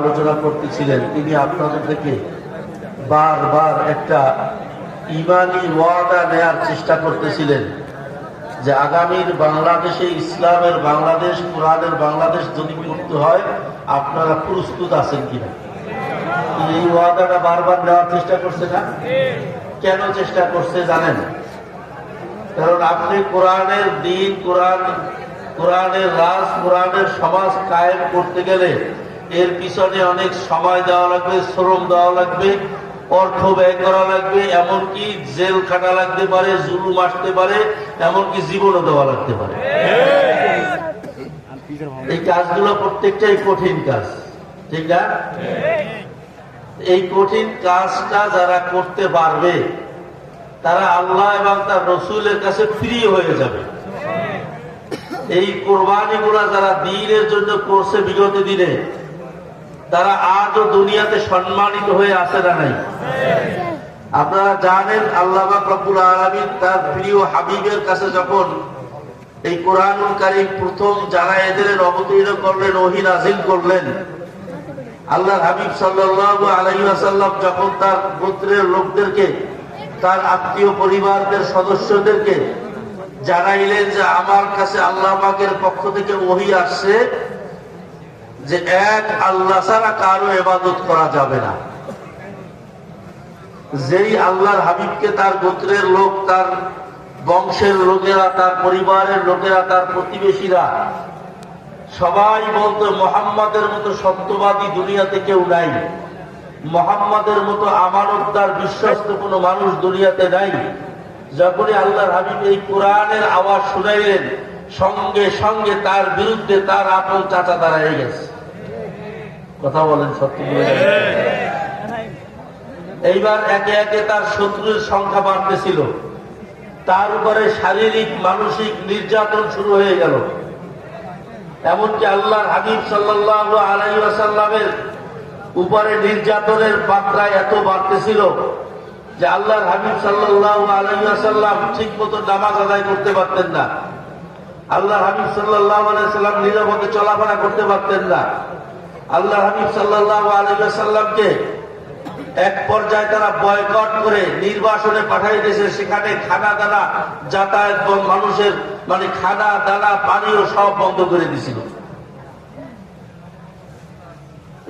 আলোচনা করতেছিলেন, তিনি আপনাদের থেকে বারবার একটা ইমানি ওয়াদা নেয়ার চেষ্টা করতেছিলেন যে আগামীর বাংলাদেশে ইসলামের বাংলাদেশ, কোরআনের বাংলাদেশ যদি করতে হয় আপনারা প্রস্তুত আছেন কিনা। এই ওয়াদাটা বারবার নেওয়ার চেষ্টা করছে না? কেন চেষ্টা করছে জানেন? কারণ আপনি কোরআনের দিন, কোরআনের রাজ, কোরআনের সমাজ কায়েম করতে গেলে এর পিছনে অনেক সময় দেওয়া লাগবে, শ্রম দেওয়া লাগবে, অর্থ ব্যয় করা লাগবে, এমনকি জেল খাটা লাগতে পারে, জুলুম আসতে পারে, এমনকি জীবনও দেওয়া লাগতে পারে। এই কাজগুলো প্রত্যেকটাই কঠিন কাজ, ঠিক না? এই কঠিন কাজটা যারা করতে পারবে তারা আল্লাহ এবং তার রসুলের কাছে প্রিয় হয়ে যাবে। এই কোরবানি গুলা যারা দ্বীনের জন্য করছে বিগত দিনে, তারা আজও দুনিয়াতে সম্মানিত হয়ে আছে না নাই? আপনারা জানেন আল্লাহ রব্বুল আলামিন তার প্রিয় হাবিবের কাছে যখন এই কোরআনুল কারীম প্রথম যারা এদের অবতীর্ণ করলেন, ওহী নাযিল করলেন, আল্লাহর হাবিব সাল্লাল্লাহু আলাইহি ওয়াসাল্লাম যখন তার গোত্রের লোকদেরকে, তার আত্মীয় পরিবারদের সদস্যদেরকে জানাইলেন যে আমার কাছে আল্লাহ পাকের পক্ষ থেকে ওহী আসছে যে এক আল্লাহ ছাড়া কারো ইবাদত করা যাবে না। যেই আল্লাহর হাবিবকে তার গোত্রের লোক, তার বংশের লোকেরা, তার পরিবারের লোকেরা, তার প্রতিবেশীরা সবাই বলতো মুহাম্মাদের মতো সত্যবাদী দুনিয়াতে কেউ নাই, মুহাম্মাদের মতো আমানতদার বিশ্বস্ত কোনো মানুষ দুনিয়াতে নাই। যখনই আল্লাহর হাবিব এই কোরআনের আওয়াজ শুনাইলেন, সঙ্গে সঙ্গে তার বিরুদ্ধে তার আপন চাচা দাঁড়ায় গেছে। কথা বলেন, সত্যি বলেন। এইবার একে একে তার শত্রুর সংখ্যা বাড়তেছিল, তার উপরে শারীরিক মানসিক নির্যাতন শুরু হয়ে গেল। এমনকি আল্লাহর হাবিব সাল্লাল্লাহু আলাইহি ওয়াসাল্লামের উপরে নির্যাতনের মাত্রা এত বাড়তেছিল যে আল্লাহর হাবিব সাল্লাল্লাহু আলাইহি ওয়াসাল্লাম ঠিক মতো নামাজ আদায় করতে পারতেন না। আল্লাহর হাবিব সাল্লাল্লাহু আলাইহি ওয়াসাল্লাম নিরাপদে চলাফেরা করতে পারতেন না। আল্লাহর হাবিব সাল্লাল্লাহু আলাইহি ওয়াসাল্লামকে এক পর্যায়ে তারা বয়কট করে নির্বাসনে পাঠাই দিয়েছে। সেখানে খানা দানা, যাতায়াত, মানুষের মানে খানা দানা, পানীয় সব বন্ধ করে দিয়েছিল।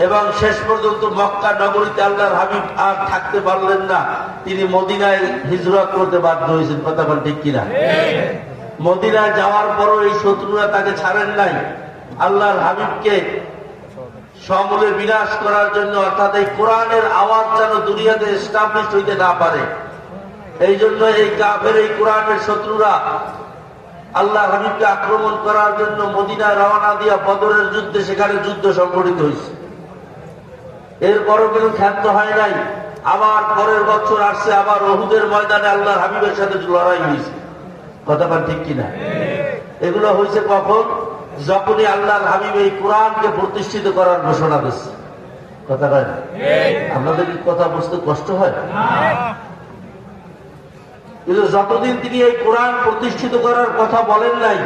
এবং শেষ পর্যন্ত মক্কা নগরীতে আল্লাহর হাবিব আর থাকতে পারলেন না, তিনি মদিনায় হিজরত করতে বাধ্য হয়েছেন। কথা বল ঠিক কিনা? মদিনায় যাওয়ার পরও এই শত্রুরা তাকে ছাড়েন নাই। আল্লাহর হাবিবকে সমূলে বিনাশ করার জন্য, অর্থাৎ এই কোরআনের আওয়াজ যেন দুনিয়াতে এস্টাবলিশ হইতে না পারে, এই জন্য এই কাফের, এই কোরআনের শত্রুরা আল্লাহ হাবিবকে আক্রমণ করার জন্য মদিনায় রওনা দিয়া বদরের যুদ্ধে, সেখানে যুদ্ধ সংঘটিত হয়েছে। এরপরও কিন্তু ক্ষান্ত হয় নাই। আবার পরের বছর আসছে, আবার উহুদের ময়দানে আল্লাহর হাবিবের সাথে লড়াই হয়েছে। কথা বল ঠিক কিনা? এগুলো হয়েছে কখন? যখনই আল্লাহর হাবিব এই কোরআনকে প্রতিষ্ঠিত করার ঘোষণা দিচ্ছে। কথা বল, আপনাদের কি কথা বুঝতে কষ্ট হয়? কিন্তু যতদিন তিনি এই কোরআন প্রতিষ্ঠিত করার কথা বলেন নাই,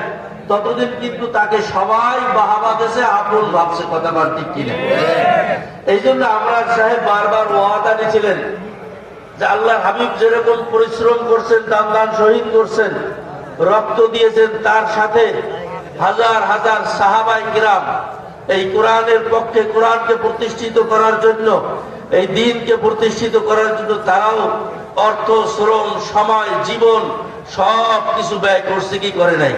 ততদিন কিন্তু তাকে সবাই বাহাবা দেশে আপন ভাবছে। কথা বল ঠিক কিনা? এই জন্য আমরা সাহেব বারবার ওয়াদা দিয়েছিলেন যে আল্লাহর হাবিব যেরকম পরিশ্রম করছেন, দান শহীদ করছেন, রক্ত দিয়েছেন, তার সাথে হাজার হাজার সাহাবায়ে কিরাম এই কোরআনের পক্ষে, কোরআনকে প্রতিষ্ঠিত করার জন্য, এই দ্বীনকে প্রতিষ্ঠিত করার জন্য তারাও অর্থ, শ্রম, সময়, জীবন সব কিছু ব্যয় করছে কি করে নাই?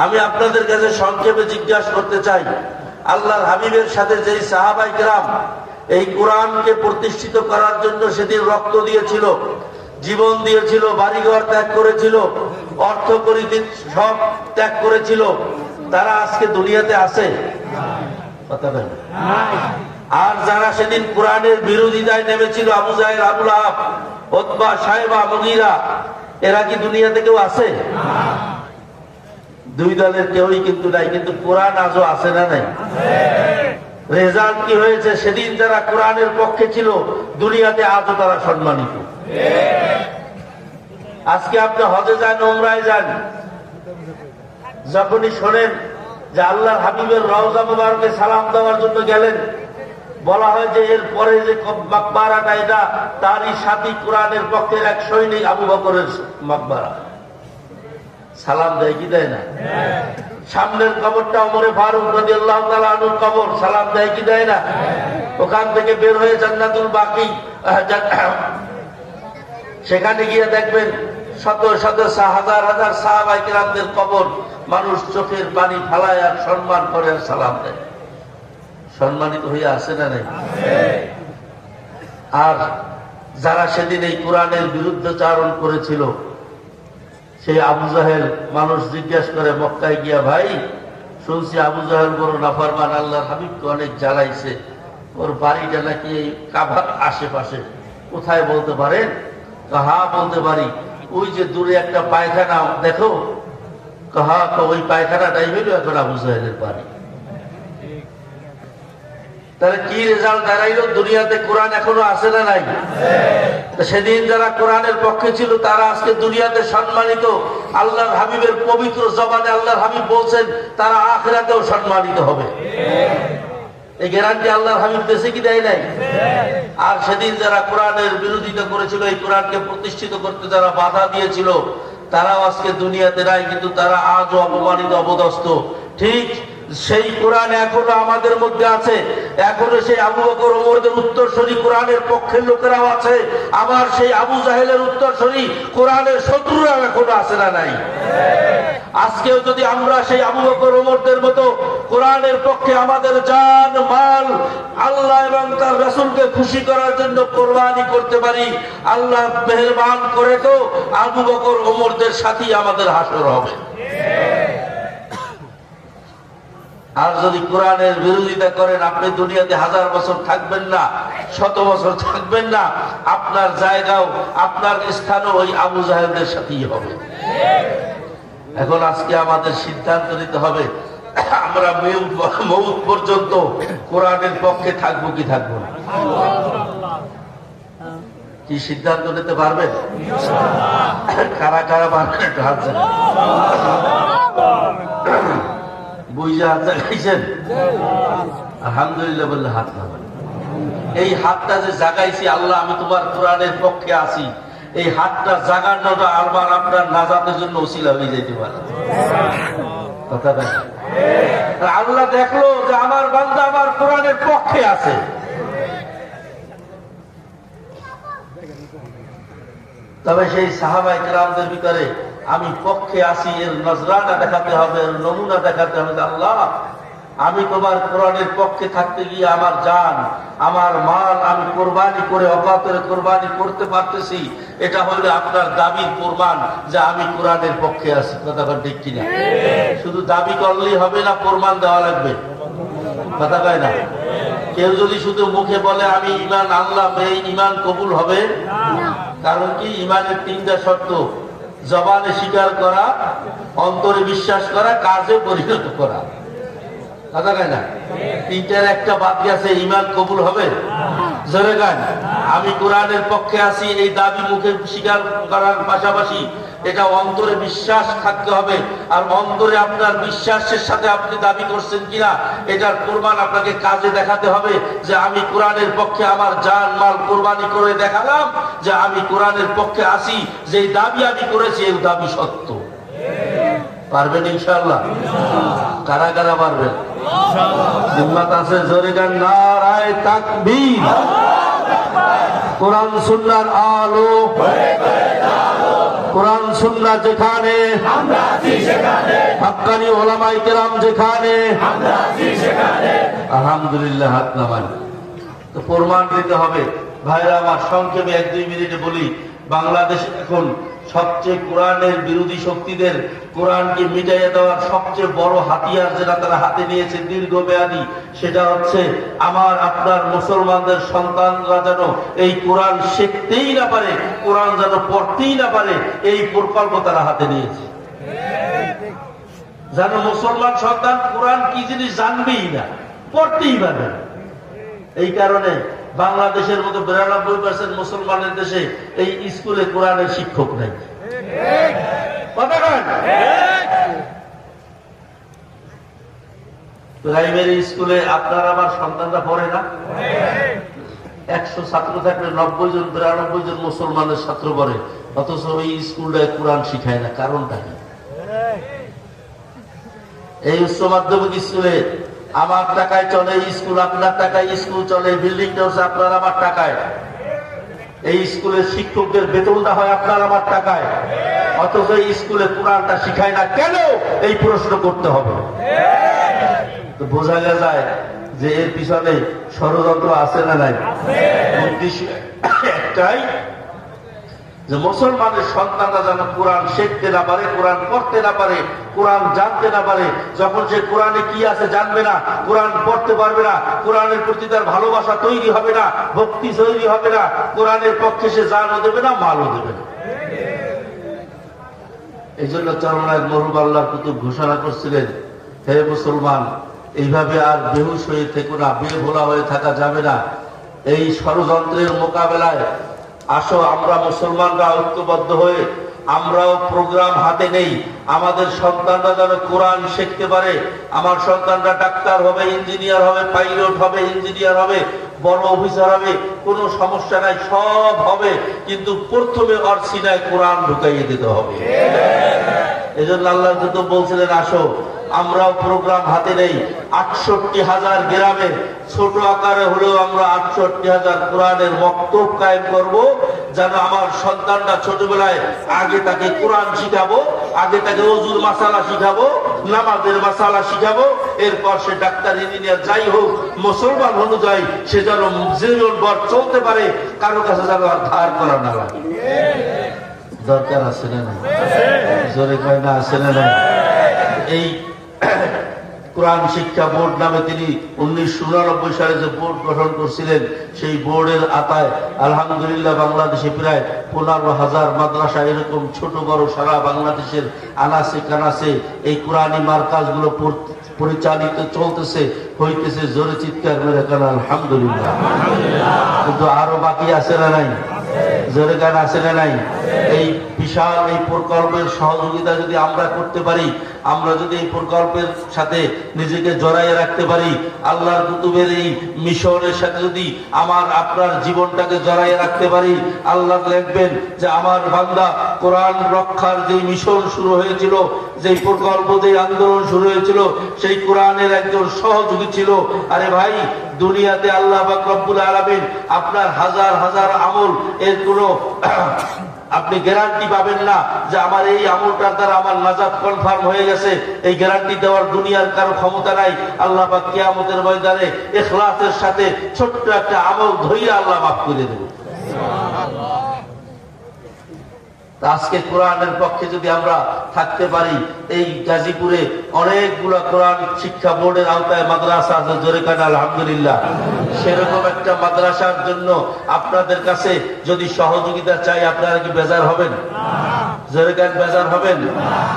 আমি আপনাদের কাছে সংক্ষেপে জিজ্ঞাসা করতে চাই, আল্লাহর হাবিবের সাথে যেই সাহাবায়ে কিরাম এই কোরআনকে প্রতিষ্ঠিত করার জন্য সেদিন রক্ত দিয়েছিল, জীবন দিয়েছিল, বাড়িঘর ত্যাগ করেছিল, অর্থ করি সব ত্যাগ করেছিল, তারা আজকে দুনিয়াতে আছে? আর যারা সেদিন কোরআনের বিরোধিতায় নেমেছিল, Abu Jahl, Abu Lahab, Utba, Shaiba, Mughira, এরা কি দুনিয়াতে কেউ আছে? দুই দলের কেউই কিন্তু নাই। কিন্তু কোরআন আজও আছে না নাই? রেজাল্ট কি হয়েছে? সেদিন যারা কোরআনের পক্ষে ছিল দুনিয়াতে আজও তারা সম্মানিত। আজকে আপনি হজে যান, উমরায় যান, যখনই শোনেন যে আল্লাহর হাবিবের রওজা মুবারকে সালাম দেওয়ার জন্য গেলেন, বলা হয় যে এর পরে যে মাকবারাটা এটা তারই সাথী কোরআনের পক্ষের এক সৈনিক আবু বকরের মাকবারা। সালাম দেয় কি দেয় না? সামনের কবরটা ওমরে ফারুক রাদিয়াল্লাহু তাআলা আনহুর কবর, সালাম দেয় কি দেয় না? ওখান থেকে বের হয়ে জান্নাতুল বাকি সেখানে গিয়ে দেখবেন শত শত হাজার হাজার সাহাবায়ে কিরামদের কবর, মানুষ চোখের পানি ফালায় আর সম্মান করে আর সালাম দেয়। সম্মানিত হয়ে আসে না নাই? আর যারা সেদিন এই কোরআনের বিরুদ্ধাচারণ করেছিল, সেই আবু জাহেল, মানুষ জিজ্ঞাসা করে মক্কায় গিয়া, ভাই শুনছি আবু জাহেল বড় নাফরমান, আল্লাহর হাবিবকে অনেক জ্বালাইছে, ওর বাড়িটা নাকি এই কাবার আশেপাশে, কোথায় বলতে পারেন? হ্যাঁ বলতে পারি, ওই যে দূরে একটা পায়খানা দেখো, হ্যাঁ ওই পায়খানাটাই হইল এখন আবু জাহেলের বাড়ি। তাহলে কি রেজাল্ট দাঁড়াইল? দুনিয়াতে কোরআন এখনো আছে না নাই? সেদিন যারা কোরআনের পক্ষে ছিল তারা আজকে দুনিয়াতে সম্মানিত। আল্লাহর হাবিবের পবিত্র জবানে আল্লাহর হাবিব বলছেন তারা আখিরাতেও সম্মানিত হবে। এই গ্যারান্টি আল্লাহর হাবিব দেশে কি দেয় নাই? আর সেদিন যারা কোরআনের বিরোধিতা করেছিল, এই কোরআনকে প্রতিষ্ঠিত করতে যারা বাধা দিয়েছিল, তারাও আজকে দুনিয়াতে নাই, কিন্তু তারা আজও অপমানিত, অপদস্থ। ঠিক সেই কোরআন এখনো আমাদের মধ্যে আছে, এখনো সেই আবু বকর ওমরদের উত্তরসূরি কোরআনের পক্ষের লোকেরাও আছে, আবার সেই আবু জাহেলের উত্তরসূরি কোরআনের শত্রুরাও এখনো আছে না নাই? আজকেও যদি আমরা সেই আবু বকর ওমরদের মতো কোরআনের পক্ষে আমাদের জান মাল আল্লাহ এবং তার রাসূলকে খুশি করার জন্য কোরবানি করতে পারি, আল্লাহ মেহেরবান করে তো আবু বকর ওমরদের সাথেই আমাদের হাসর হবে। আর যদি কোরআনের বিরোধিতা করেন, আপনি দুনিয়াতে 1000 বছর থাকবেন না, 100 বছর থাকবেন না, আপনার জায়গাও আপনার স্থানও ওই আবু জাহেলদের সাথেই হবে। এখন আজকে আমাদের সিদ্ধান্ত নিতে হবে, আমরা মউত পর্যন্ত কোরআনের পক্ষে থাকবো কি থাকবো না? কি সিদ্ধান্ত নিতে পারবেন? কারা কারা পারবেন একটু হাত জানান। বুঝে হাত জাগাইছেন? আলহামদুলিল্লাহ বললে হাত নামান। এই হাতটা যে জাগাইছি, আল্লাহ আমি তোমার কোরআনের পক্ষে আছি, এই হাতটা জাগানোটা আবার আপনার নাজাতের জন্য ওসিলা হয়ে যেতে পারে। কথা দেখ, আল্লাহ দেখলো যে আমার বান্দা আমার কোরআনের পক্ষে আছে, তবে সেই সাহাবায়ে কেরামদের ভিতরে আমি পক্ষে আসি এর নজরানা দেখাতে হবে, এর নমুনা দেখাতে হবে। আল্লাহ আমি তোমার কোরআনের পক্ষে থাকতে গিয়ে আমার জান, আমার মাল আমি কোরবানি করে অকাতরে কোরবানি করতে পারতেছি, এটা হলে আপনার দাবির প্রমাণ যে আমি কোরআনের পক্ষে আছি। কথা ঠিক কিনা? শুধু দাবি করলেই হবে না, প্রমাণ দেওয়া লাগবে। কথা কয় না? কেউ যদি শুধু মুখে বলে আমি ঈমান আনলাম, এই ঈমান কবুল হবে? কারণ কি? ঈমানের 3টা শর্ত: জবানে স্বীকার করা, অন্তরে বিশ্বাস করা, কাজে পরিণত করা। কথা কয় না? 3টার একটা বাদ গেছে, ঈমান কবুল হবে? জোরে গান। আমি কোরআনের পক্ষে আছি এই দাবি মুখে স্বীকার করার পাশাপাশি এটা অন্তরে বিশ্বাস থাকতে হবে, আর অন্তরে আপনার বিশ্বাসের সাথে আপনি দাবি করছেন কিনা এটার প্রমাণ আপনাকে কাজে দেখাতে হবে যে আমি কোরআনের পক্ষে আমার জান মাল কোরবানি করে দেখালাম যে আমি কোরআনের পক্ষে আছি, যে দাবি আমি করেছি এই দাবি সত্য। পারবেন ইনশাআল্লাহ? কারা কারা পারবেন? হিম্মত আছে? জোরে গান নারায়ে তাকবীর। কোরআন সুন্নাহর আলো, কোরআন সুন্নাহ যেখানে, হাক্কানি উলামায়ে কেরাম যেখানে, আলহামদুলিল্লাহ। হাত নামান। তো প্রমাণ দিতে হবে। ভাইরা আমার, সংক্ষেপে 1-2 মিনিটে বলি, বাংলাদেশে এখন সবচেয়ে কোরআনের বিরোধী শক্তিদের কোরআনকে মিটাইয়ে দেওয়ার সবচেয়ে বড় হাতিয়ার যেটা তারা হাতে নিয়েছে দীর্ঘমেয়াদী, সেটা হচ্ছে আমার আপনার মুসলমানদের সন্তানরা যেন এই কোরআন শিখতেই না পারে, কোরআন যেন পড়তেই না পারে, এই প্রকল্প তারা হাতে নিয়েছে। যেন মুসলমান সন্তান কোরআন কি জিনিস জানবেই না, পড়তেই পারবে না। এই কারণে বাংলাদেশের মতো 92% মুসলমানের দেশে এই স্কুলে কোরআনের শিক্ষক নাই। প্রাইমারি স্কুলে আপনার আমার সন্তানরা পড়ে না? 100 ছাত্র থাকলে 90 জন 92 জন মুসলমানের ছাত্র পড়ে, অথচ ওই স্কুলটায় কোরআন শিখায় না। কারণটা কি? এই উচ্চ মাধ্যমিক স্কুলে আমার টাকায় চলে স্কুল, আপনার টাকায় স্কুল চলে, বিল্ডিংটা হচ্ছে আপনার আমার টাকায়, এই স্কুলের শিক্ষকদের বেতনটা হয় আপনার আমার টাকায়, অথচ এই স্কুলে কোরআনটা শিখায় না কেন? এই প্রশ্ন করতে হবে। তো বোঝা যায় যে এর পিছনে ষড়যন্ত্র আছে না নাই? উদ্দেশ্য একটাই, যে মুসলমানের সন্তানরা যেন কোরআন শিখতে না পারে, কোরআন পড়তে না পারে, কোরআন জানতে না পারে। যখন সে কোরআনে কি আছে জানবে না, কোরআন পড়তে পারবে না, কোরআনের প্রতি তার ভালোবাসা তৈরি হবে না, ভক্তি তৈরি হবে না, কোরআনের পক্ষে সে জানও দেবে না, মালও দেবে না। এই জন্য চরমনায় মরহুম আল্লাহর কুতুব ঘোষণা করছিলেন, হে মুসলমান, এইভাবে আর বেহুশ হয়ে থেকো না, বেভোলা হয়ে থাকা যাবে না। এই ষড়যন্ত্রের মোকাবেলায় আসো আমরা মুসলমানরা ঐক্যবদ্ধ হয়ে আমরাও প্রোগ্রাম হাতে নেই। আমাদের সন্তানরা যেন কোরআন শিখতে পারে। আমার সন্তানরা ডাক্তার হবে, ইঞ্জিনিয়ার হবে, পাইলট হবে, ইঞ্জিনিয়ার হবে, বড় অফিসার হবে, কোনো সমস্যা নাই, সব হবে, কিন্তু প্রথমে ওর সিনায় কোরআন ঢুকাইয়ে দিতে হবে। এই জন্য আল্লাহ তো বলছিলেন, আসো আমরাও প্রোগ্রাম হাতে নেই। ৬৮,০০০ গ্রামে ছোট আকারে হলেও আমরা ৬৮,০০০ কোরআনের মক্তব কায়েম করব, যেন আমার সন্তানরা ছোটবেলায় আগে তাকে কোরআন শিখাবো, আগে তাকে ওযুর মাসালা শিখাবো, নামাজের মাসালা শিখাবো, এরপর সে ডাক্তার ইঞ্জিনিয়ার যাই হোক, মুসলমান অনুযায়ী সে যেন জীবনভর চলতে পারে, কারো কাছে যেন আর ধার করা না লাগে। দরকার আছে না নাই? জোরে কয় না, আছে না নাই? এই কোরআন শিক্ষা বোর্ড নামে তিনি 1989 সালে যে বোর্ড গঠন করছিলেন, সেই বোর্ডের আতায় আলহামদুলিল্লাহ বাংলাদেশে প্রায় 15,000 মাদ্রাসা এরকম ছোট বড় সারা বাংলাদেশের আনাসে কানাসে এই কোরআনী মার্কাজগুলো পরিচালিত চলতেছে, হইতেছে। জোরে চিৎকার মেরে কেন আলহামদুলিল্লাহ। কিন্তু আরো বাকি আছে না নাই? জোরে গান আছে না নাই? এই বিশাল এই প্রকল্পের সহযোগিতা যদি আমরা করতে পারি, আমরা যদি এই প্রকল্পের সাথে নিজেকে জড়াইয়ে রাখতে পারি, আল্লাহর কুতুবের এই মিশনের সাথে যদি আমার আপনার জীবনটাকে জড়াইয়ে রাখতে পারি, আল্লাহ লিখবেন যে আমার বান্দা কোরআন রক্ষার যে মিশন শুরু হয়েছিল, যে প্রকল্প, যে আন্দোলন শুরু হয়েছিল, সেই কোরআনের একজন সহযোগী ছিল। আরে ভাই, দুনিয়াতে আল্লাহ পাক রব্বুল আলামিন আপনার হাজার হাজার আমল, এর কোনো আপনি গ্যারান্টি পাবেন না যে আমার এই আমলটার দ্বারা আমার নাজাত কনফার্ম হয়ে গেছে। এই গ্যারান্টি দেওয়ার দুনিয়ার কারো ক্ষমতা নাই। আল্লাহ পাক কিয়ামতের ময়দানে ইখলাসের সাথে ছোট্ট একটা আমল ধইরা আল্লাহ মাফ করে দেবে। আজকে কোরআনের পক্ষে যদি আমরা থাকতে পারি, এই গাজীপুরে অনেকগুলো কোরআন শিক্ষা বোর্ডের আওতায় মাদ্রাসা আছে, জোরে কান আলহামদুলিল্লাহ। সেরকম একটা মাদ্রাসার জন্য আপনাদের কাছে যদি সহযোগিতা চাই, আপনারা কি বেজার হবেন? জোরে কান বেজার হবেন?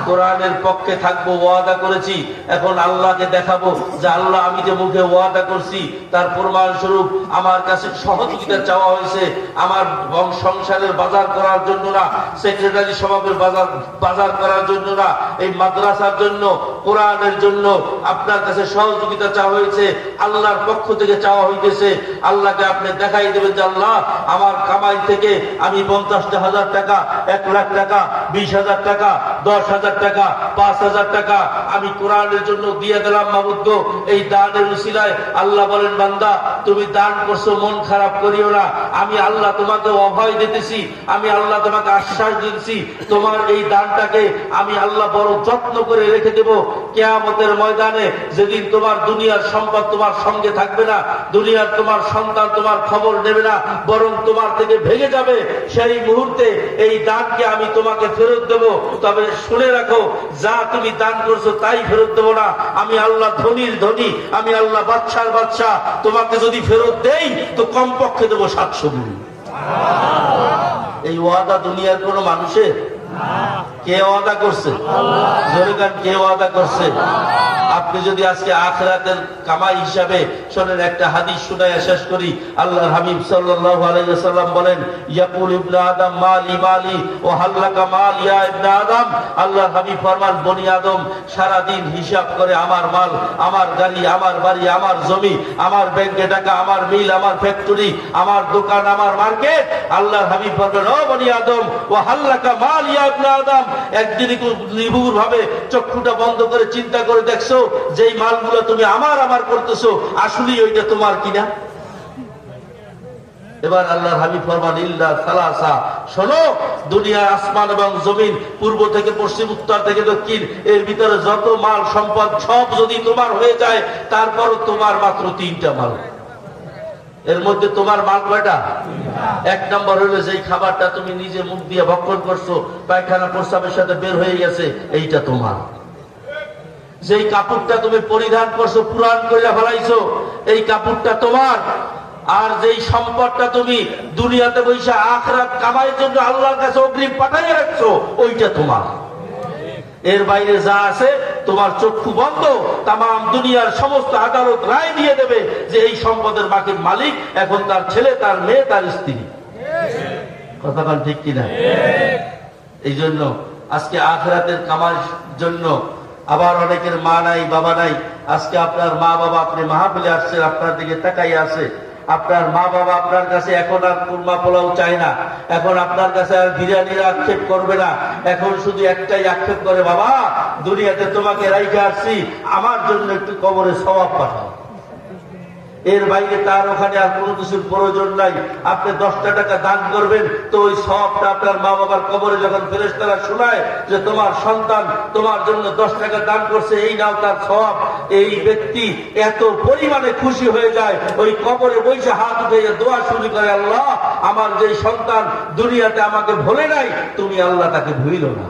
কোরআনের পক্ষে থাকবো, ওয়াদা করেছি। এখন আল্লাহকে দেখাবো যে আল্লাহ, আমি যে মুখে ওয়াদা করছি তার প্রমাণ স্বরূপ আমার কাছে সহযোগিতা চাওয়া হয়েছে। আমার সংসারের বাজার করার জন্য না, সেক্রেটারি সভাপতির বাজার করার জন্য না, এই মাদ্রাসার জন্য, কোরআনের জন্য আপনার কাছে সহযোগিতা চাওয়া হয়েছে, আল্লাহর পক্ষ থেকে চাওয়া হইতেছে। আল্লাহকে আপনি দেখাই দেবেন যে আল্লাহ, আমার কামাই থেকে আমি 50,000 টাকা, 1 লাখ টাকা, 20,000 টাকা, 10,000 টাকা, 5,000 টাকা আমি কোরআনের জন্য দিয়ে দিলাম। মাবুদ, এই দানের উসিলায় আল্লাহ বলেন, বান্দা তুমি দান করছো, মন খারাপ করিও না। আমি আল্লাহ তোমাকে অভয় দিতেছি, আমি আল্লাহ তোমাকে আশ্বাস দিচ্ছি, তোমার এই দানটাকে আমি আল্লাহ বড় যত্ন করে রেখে দেব। কিয়ামতের ময়দানে যেদিন তোমার দুনিয়ার সম্পদ তোমার সঙ্গে থাকবে না, দুনিয়ার তোমার সন্তান তোমার খবর নেবে না, বরং তোমার থেকে ভেঙে যাবে, সেই মুহূর্তে এই দানকে আমি তোমাকে ফেরত দেব। তবে শুনে রাখো, যা তুমি দান করছো তাই ফেরত দেব না। আমি আল্লাহ ধনীর ধনী, আমি আল্লাহ বাদশার বাদশাহ। তোমাকে যদি ফেরত দেই তো কমপক্ষে দেবো 700 গুণ। এই ওয়াদা দুনিয়ার কোন মানুষের? কে ওয়াদা করছে? জোরে গান, কে ওয়াদা করছে? আপনি যদি আজকে আখিরাতের কামাই হিসাবে শোনেন, একটা হাদিস শুনাইয়া শেষ করি। আল্লাহর হাবিব সাল্লাল্লাহু আলাইহি ওয়াসাল্লাম বলেন, ইয়াকুল ইবনে আদম মালি মালি ওয়া হাল্লাকা মাল ইয়া ইবনে আদম। আল্লাহর হাবিব ফরমান, বনি আদম সারা দিন হিসাব করে আমার মাল, আমার গাড়ি, আমার বাড়ি, আমার জমি, আমার ব্যাংকে টাকা, আমার মিল, আমার ফ্যাক্টরি, আমার দোকান, আমার মার্কেট। আল্লাহর হাবিব বলবেন, ও বনি আদম ওয়া হাল্লাকা মাল ইয়া ইবনে আদম, একদিন নির্ভুল ভাবে চক্ষুটা বন্ধ করে চিন্তা করে দেখছো যেই মালগুলো তুমি আমার আমার করতেছো আসলে ওইটা তোমার কিনা? এবার আল্লাহর হাবিব ফরমান, ইল্লা সালাসা, শোনো, দুনিয়ার আসমান এবং জমিন, পূর্ব থেকে পশ্চিম, উত্তর থেকে দক্ষিণ, এর ভিতরে যত মাল সম্পদ সব যদি তোমার হয়ে যায়, তারপরও তোমার মাত্র 3টা মাল। এর মধ্যে তোমার মাল কয়টা? 1 নম্বর হলো যেই খাবারটা তুমি নিজে মুখ দিয়ে ভক্ষণ করছো, পায়খানা প্রস্রাবের সাথে বের হয়ে গেছে, এইটা তোমার। যেই কাপড়টা তুমি পরিধান করছো, পুরান করে ফেলাইছো, এই কাপড়টা তোমার। আর যেই সম্পদটা তুমি দুনিয়াতে বসে আখিরাত কামাইয়ের জন্য আল্লাহর কাছে অগ্রিম পাঠাইয়া রাখছো, ওইটা তোমার। এর বাইরে যা আছে তোমার চক্ষু বন্ধ, তামাম দুনিয়ার সমস্ত আদালত রায় দিয়ে দেবে যে এই সম্পদের বাকির মালিক এখন তার ছেলে, তার মেয়ে, তার স্ত্রী। কথা বল ঠিক কিনা? এই জন্য আজকে আখিরাতের কামাইয়ের জন্য আবার অনেকের মা নাই, বাবা নাই। আজকে আপনার মা বাবা, আপনি মাহফিলে আসছেন, আপনার দিকে তাকাই আছে। আপনার মা বাবা আপনার কাছে এখন আর কুরমা পোলাও চায় না, এখন আপনার কাছে আর বিরিয়ানির আক্ষেপ করবে না। এখন শুধু একটাই আক্ষেপ করে, বাবা দুনিয়াতে তোমাকে রাইখে আসছি, আমার জন্য একটু কবরে সওয়াব পাঠাও। এর বাইরে তার ওখানে আর কোনো কিছুর প্রয়োজন নাই। আপনি 10টা টাকা দান করবেন, তো ওই সওয়াবটা আপনার মা বাবার কবরে যখন ফেরেশতারা শোনায় যে তোমার সন্তান তোমার জন্য 10 টাকা দান করছে, এই নাও তার সওয়াব, এই ব্যক্তি এত পরিমাণে খুশি হয়ে যায়, ওই কবরে বসে হাত উঠে দোয়া শুরু করে, আল্লাহ আমার যে সন্তান দুনিয়াতে আমাকে ভুলে নাই, তুমি আল্লাহ তাকে ভুলিল না।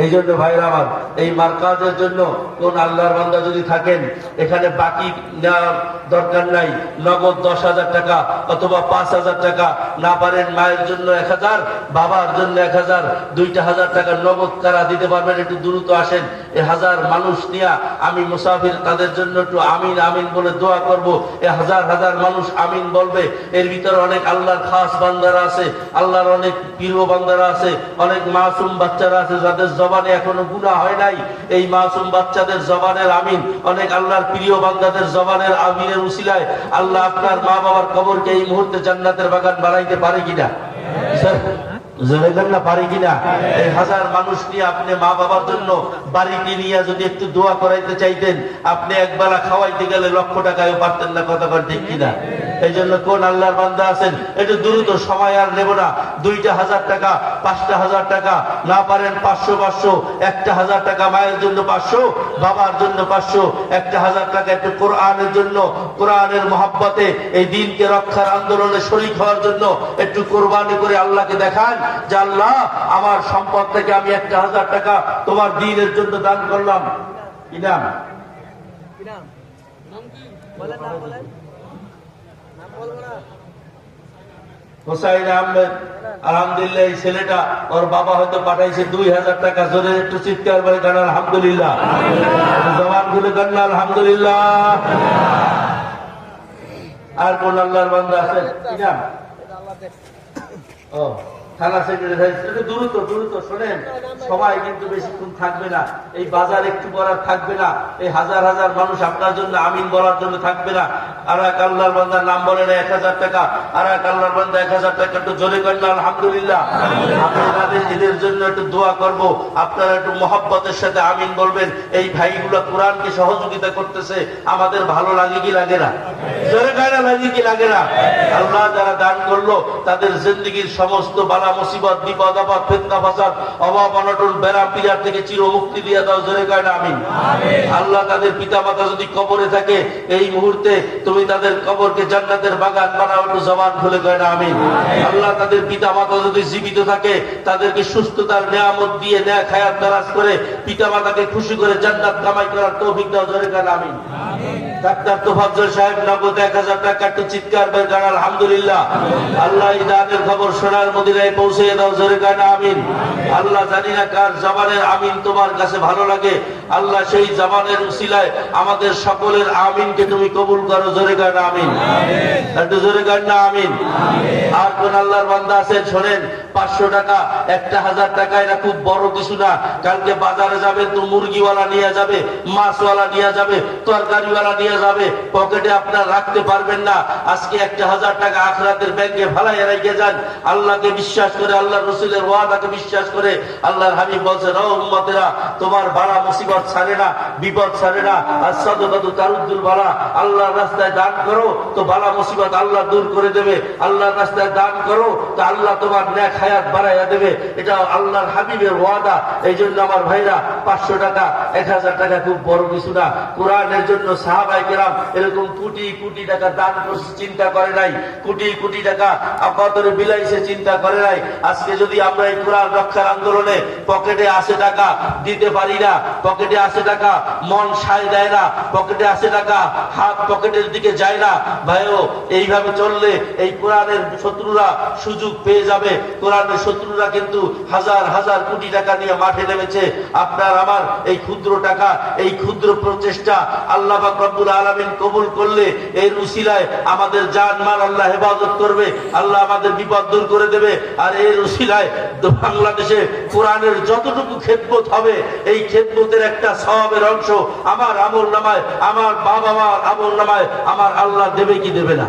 এই জন্য ভাইরা আমার, এই মার্কাজের জন্য কোন আল্লাহর বান্দা যদি থাকেন, এখানে বাকি নেওয়ার দরকার নাই। নগদ 10,000 টাকা অথবা 5,000 টাকা, না পারেন মায়ের জন্য 1,000, বাবার জন্য 1,000, 2,000 টাকা নগদ কারা দিতে পারবেন, একটু দ্রুত আসেন। 1000 মানুষ নিয়ে আমি মুসাফির, তাদের জন্য একটু আমিন আমিন বলে দোয়া করব। হাজার হাজার মানুষ আমিন বলবে। এর ভিতরে অনেক আল্লাহর খাস বান্দারা আছে, আল্লাহর অনেক প্রিয় বান্দারা আছে, অনেক মাসুম বাচ্চারা আছে যাদের জবানে এখনো গুনাহ হয় নাই। এই মাসুম বাচ্চাদের জবানের আমিন, অনেক আল্লাহর প্রিয় বান্দাদের জবানের আমিনের উসিলায় আল্লাহ আপনার মা বাবার কবরকে এই মুহূর্তে জান্নাতের বাগান বানাইতে পারে কিনা? পারে কিনা? এই হাজার মানুষ নিয়ে আপনি মা বাবার জন্য বাড়িতে নিয়ে যদি একটু দোয়া করাইতে চাইতেন, আপনি একবেলা খাওয়াইতে গেলে 1,00,000 টাকায় পারতেন না। কথা বল ঠিক কিনা? এই জন্য কোন আল্লাহর বান্দা আছেন, একটু দ্রুত, সময় আর নেব না, 2,000 টাকা, 5,000 টাকা, না পারেন 500, 1,000 টাকা মায়ের জন্য, 500 বাবার জন্য, 500, 1,000 টাকা একটু কোরআনের জন্য, কোরআনের মহব্বতে এই দিনকে রক্ষার আন্দোলনে শরীক হওয়ার জন্য একটু কোরবানি করে আল্লাহকে দেখান যে আল্লাহ আমার সম্পদ থেকে আমি 1,000 টাকা তোমার দ্বীনের জন্য দান করলাম। কি নাম? হোসাইন আহমেদ। আলহামদুলিল্লাহ, এই ছেলেটা, ওর বাবা হয়তো পাঠাইছে 2,000 টাকা। জোরে একটু চিৎকার করে গান আলহামদুলিল্লাহ, জবান খুলে গান আলহামদুলিল্লাহ। আর কোন আল্লাহর বান্দা আছেন? কি নাম? ও থানা সেক্রেটারি। দ্রুত দ্রুত শোনেন, সবাই কিন্তু বেশিক্ষণ থাকবে না, এই বাজার একটু করার থাকবে না, এই হাজার হাজার মানুষ আপনার জন্য আমিন বলার জন্য থাকবে না। আর এক আল্লাহর বান্দার নাম বলেন 1,000 টাকা, আর এক আল্লাহর বান্দা 1,000 টাকা, একটু জোরে করেন আলহামদুলিল্লাহ। আপনাদের এদের জন্য একটু দোয়া করব, আপনারা একটু মহব্বতের সাথে আমিন বলবেন। এই ভাইগুলো কোরআনকে সহযোগিতা করতেছে, আমাদের ভালো লাগে কি লাগে না? জোরে গায়না লাগে কি লাগে না? আল্লাহ যারা দান করলো তাদের জিন্দেগীর সমস্ত বালা মুসিবত, বিপদ আপদ, ফিতনা ফাসাদ, অভাব অনটন, বেরাম পীড়ার থেকে চির মুক্তি দিয়ে দাও। জোরে গায়না আমিন। আল্লাহ তাদের পিতা মাতা যদি কবরে থাকে, এই মুহূর্তে তুমি তাদের কবরকে জান্নাতের বাগান বানাও। একটু জবান খুলে গায়না আমিন। আল্লাহ তাদের পিতা মাতা যদি জীবিত থাকে, তাদেরকে সুস্থতার নিয়ামত দিয়ে, নেক হায়াত দারাজ করে পিতা মাতাকে খুশি করে জান্নাত কামাই করার তৌফিক দাও। জোরে গায়না আমিন। ডাক্তার তোফাজ্জল সাহেব নগদ 1000 টাকা, একটু চিৎকার বের করেন আলহামদুলিল্লাহ। আল্লাহ এই দানের খবর সোনার মদিনায় পৌঁছে দাও, জোরে গান আমিন। আল্লাহ জানি না কার জবানের আমিন তোমার কাছে ভালো লাগে, আল্লাহ সেই জবানের উসিলায় আমাদের সকলের আমিনকে তুমি কবুল করো, জোরে গান আমিন। একটু জোরে গান না আমিন। আর কোন আল্লাহর বান্দা আছেন শোনেন, 500 টাকা, 1000 টাকা এটা খুব বড় কিছু না। কালকে বাজারে যাবে তো মুরগিওয়ালা নিয়ে যাবে, মাছওয়ালা নিয়ে যাবে, তরকারিওয়ালা নিয়ে যাবে, পকেটে আপনার রাখতে পারবেন না। আজকে 1000 টাকা আখিরাতের ব্যাংকে ভালাই রেখে যান, আল্লাহকে বিশ্বাস করে, আল্লাহ রসুলের ওয়াদাকে বিশ্বাস করে। আল্লাহর হাবিব বলছেন, ও উম্মতেরা, তোমার বালা মুসিবত ছাড়ে না, বিপদ ছাড়ে না। as-সাদাকাতু তারুদ্দুল বালা, আল্লাহর রাস্তায় দান করো তো বালা মুসিবত আল্লাহ দূর করে দেবে। আল্লাহর রাস্তায় দান করো তো আল্লাহ তোমার নেক হায়াত বাড়াইয়া দেবে। এটা আল্লাহর হাবিবের ওয়াদা। এই জন্য আমার ভাইরা, 500 টাকা, 1000 টাকা খুব বড় কিছু না। কোরআনের জন্য সাহাবায়ে কেরাম এরকম কোটি কোটি টাকা দান করছে, চিন্তা করে নাই। কোটি কোটি টাকা আপাতরে বিলাইছে, চিন্তা করে নাই। আজকে যদি আমরা এই কোরআন রক্ষার আন্দোলনে পকেটে 80 টাকা দিতে পারি না, পকেটে 80 টাকা মন সায় দেয় না, পকেটে 80 টাকা হাত পকেটের দিকে যায় না, ভাইও এইভাবে চললে এই কোরআনের শত্রুরা সুযোগ পেয়ে যাবে। কোরআনের শত্রুরা কিন্তু হাজার হাজার কোটি টাকা নিয়ে মাঠে নেমেছে। আপনার আমার এই ক্ষুদ্র টাকা, এই ক্ষুদ্র প্রচেষ্টা আল্লাহ পাক রব্বুল আলামিন কবুল করলে এর উসিলায় আমাদের জান মাল আল্লাহ হেফাজত করবে, আল্লাহ আমাদের বিপদ দূর করে দেবে। আর এর উসিলায় বাংলাদেশে কোরআনের যতটুকু খেদমত হবে, এই খেদমতের একটা সওয়াবের অংশ আমার আমল নামায়, আমার বাবা মার আমল নামায় আমার আল্লাহ দেবে কি দেবে না?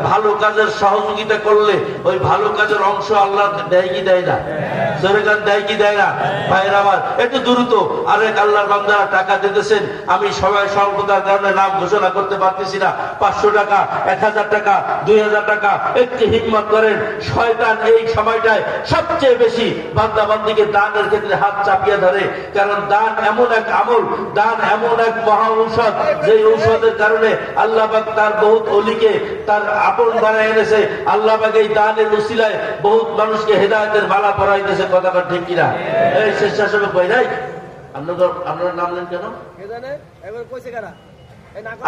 ভালো কাজের সহযোগিতা করলে ওই ভালো কাজের অংশ আল্লাহ দেয় কি দেয় না? সরকার দেয় কি দেয় না? ভাইয়ের আমার, একটু দ্রুত আরেক আল্লাহর বান্দারা টাকা দিতেছেন, আমি সবাই স্বল্পতার কারণে নাম ঘোষণা করতে পারতেছি না। 500 টাকা, 1000 টাকা, 2000 টাকা, একটু হিম্মত করেন। শয়তান এই সময়টায় সবচেয়ে বেশি বান্দা বান্দিকে দানের ক্ষেত্রে হাত চাপিয়ে ধরে। কারণ দান এমন এক আমল, দান এমন এক মহা ঔষধ, যে ঔষধের কারণে আল্লাহ পাক তার বহুত অলিকে তার আপন বানায় এনেছে। আল্লাহ পাক এই দানের উসিলায় বহুত মানুষকে হেদায়েতের মালা পরাইতেছে। কথাটা ঠিক কিনা? এই স্বেচ্ছাসেবক ভাই নাই, আপনার নাম নেন কেন?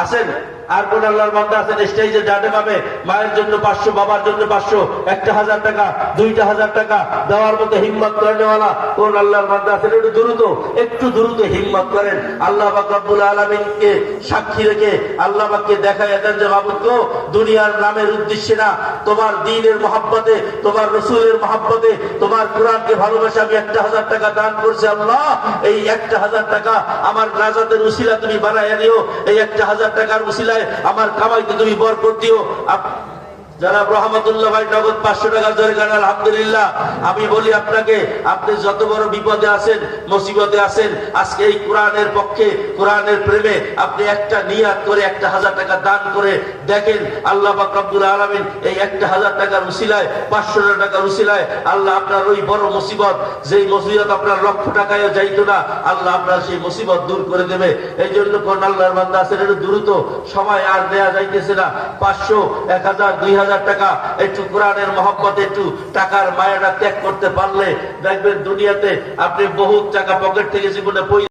আছেন আর কোন আল্লাহর বান্দা আছেন স্টেজে জানে পাবে? মায়ের জন্য 500, বাবার জন্য 500, 1000 টাকা, 2000 টাকা দেওয়ার মতো হিম্মত করেনেওয়ালা কোন আল্লাহর বান্দা আছেন? একটু দ্রুত হিম্মত করেন। আল্লাহ পাক রব্বুল আলামিনকে সাক্ষী রেখে আল্লাহ পাককে দেখায় দেন যে মাবুদ গো, দুনিয়ার নামের উদ্দেশ্যে না, তোমার দ্বীনের মহব্বতে, তোমার রসুলের মহব্বতে, তোমার কোরআনকে ভালোবাসে আমি 1000 টাকা দান করছি। আল্লাহ, এই 1000 টাকা আমার নাজাতের উসিলা তুমি বানাইয়া দিও। এই 1000 টাকার উসিলায় আমার কামাইতে তুমি বরকত দিও। জনাব রহমতুল্লাহ ভাই নগদ 500 টাকা জোরে গান আলহামদুলিল্লাহ। আমি বলি আপনাকে, আপনি যত বড় বিপদে আছেন, মুসিবতে আছেন, আজকে এই কোরআনের পক্ষে, কোরআনের প্রেমে আপনি একটা নিয়াত করে 1000 টাকা দান করে দেখেন। আল্লাহ পাক রব্বুল আলামিন এই 1000 টাকার উসিলায়, 500 টাকার উসিলায় আল্লাহ আপনার ওই বড় মুসিবত, যেই মুসিবত আপনার লক্ষ টাকায়ও যাইতো না, আল্লাহ আপনার সেই মুসিবত দূর করে দেবে। এই জন্য কোন আল্লাহর বান্দা আছেন, একটু দ্রুত, সময় আর দেয়া যাইতেছে না। 500, 1000, 2000 টাকা একটু কোরআনের মহব্বতে, একটু টাকার মায়াটা ত্যাগ করতে পারলে দেখবেন দুনিয়াতে আপনি বহুত টাকা পকেট থেকে জীবনে